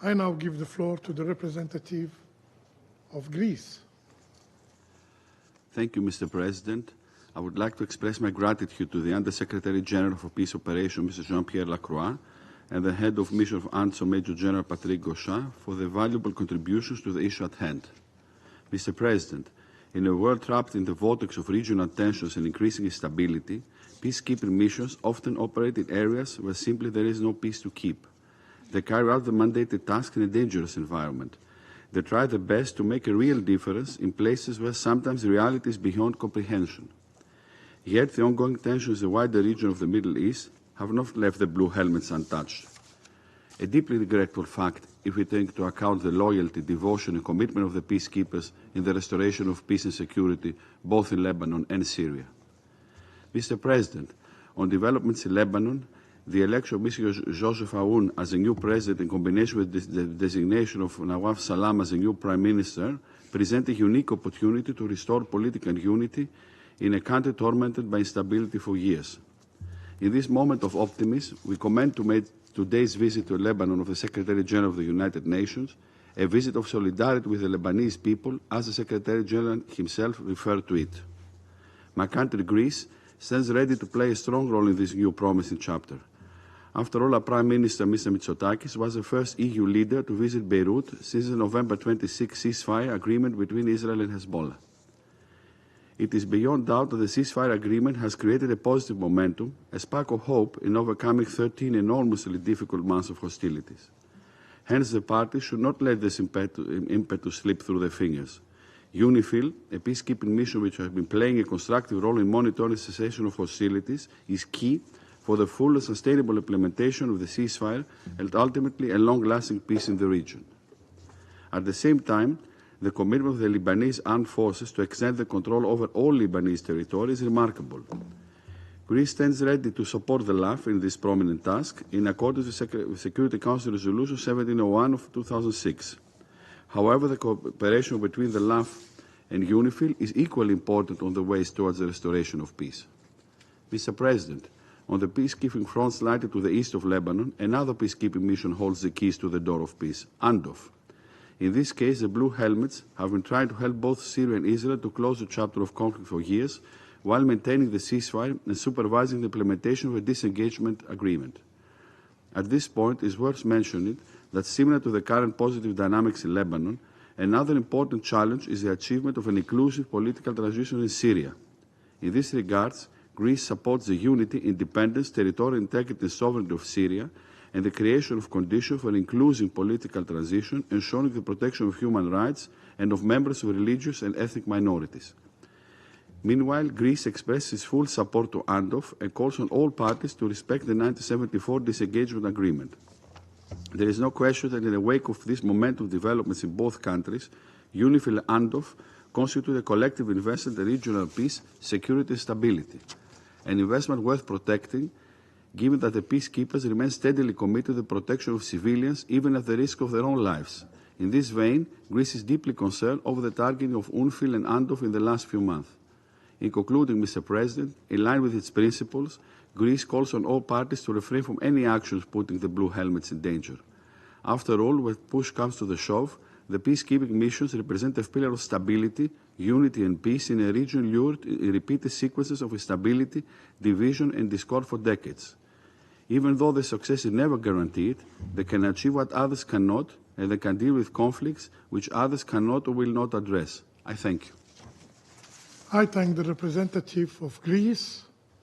I now give the floor to the representative of Greece. Thank you, Mr. President. I would like to express my gratitude to the Under-Secretary General for Peace Operations, Mr. Jean-Pierre Lacroix, and the Head of Mission of ANTSO, Major General Patrick Gauchin, for their valuable contributions to the issue at hand. Mr. President, in a world trapped in the vortex of regional tensions and increasing instability, peacekeeping missions often operate in areas where simply there is no peace to keep. They carry out the mandated task in a dangerous environment. They try their best to make a real difference in places where sometimes reality is beyond comprehension. Yet the ongoing tensions in the wider region of the Middle East have not left the blue helmets untouched. A deeply regretful fact if we take into account the loyalty, devotion and commitment of the peacekeepers in the restoration of peace and security both in Lebanon and Syria. Mr. President, on developments in Lebanon, the election of Mr. Joseph Aoun as a new president in combination with the designation of Nawaf Salam as a new prime minister present a unique opportunity to restore political unity in a country tormented by instability for years. In this moment of optimism, we commend today's visit to Lebanon of the Secretary General of the United Nations, a visit of solidarity with the Lebanese people, as the Secretary General himself referred to it. My country, Greece, stands ready to play a strong role in this new promising chapter. After all, our Prime Minister, Mr. Mitsotakis, was the first EU leader to visit Beirut since the November 26 ceasefire agreement between Israel and Hezbollah. It is beyond doubt that the ceasefire agreement has created a positive momentum, a spark of hope in overcoming 13 enormously difficult months of hostilities. Hence, the parties should not let this impetus slip through their fingers. UNIFIL, a peacekeeping mission which has been playing a constructive role in monitoring cessation of hostilities, is key for the full and sustainable implementation of the ceasefire and ultimately a long-lasting peace in the region. At the same time, the commitment of the Lebanese armed forces to extend the control over all Lebanese territory is remarkable. Greece stands ready to support the LAF in this prominent task in accordance with Security Council Resolution 1701 of 2006. However, the cooperation between the LAF and UNIFIL is equally important on the ways towards the restoration of peace. Mr. President, on the peacekeeping front slightly to the east of Lebanon, another peacekeeping mission holds the keys to the door of peace, UNDOF. In this case, the Blue Helmets have been trying to help both Syria and Israel to close the chapter of conflict for years, while maintaining the ceasefire and supervising the implementation of a disengagement agreement. At this point, it is worth mentioning that similar to the current positive dynamics in Lebanon, another important challenge is the achievement of an inclusive political transition in Syria. In this regard, Greece supports the unity, independence, territorial integrity and sovereignty of Syria and the creation of conditions for an inclusive political transition, ensuring the protection of human rights and of members of religious and ethnic minorities. Meanwhile, Greece expresses full support to UNDOF and calls on all parties to respect the 1974 disengagement agreement. There is no question that in the wake of this momentum of developments in both countries, UNIFIL and UNDOF constitute a collective investment in regional peace, security and stability, an investment worth protecting, given that the peacekeepers remain steadily committed to the protection of civilians, even at the risk of their own lives. In this vein, Greece is deeply concerned over the targeting of UNIFIL and UNDOF in the last few months. In concluding, Mr. President, in line with its principles, Greece calls on all parties to refrain from any actions putting the Blue Helmets in danger. After all, when push comes to the shove, the peacekeeping missions represent a pillar of stability, unity and peace in a region lured in repeated sequences of instability, division and discord for decades. Even though the success is never guaranteed, they can achieve what others cannot, and they can deal with conflicts which others cannot or will not address. I thank you. I thank the representative of Greece.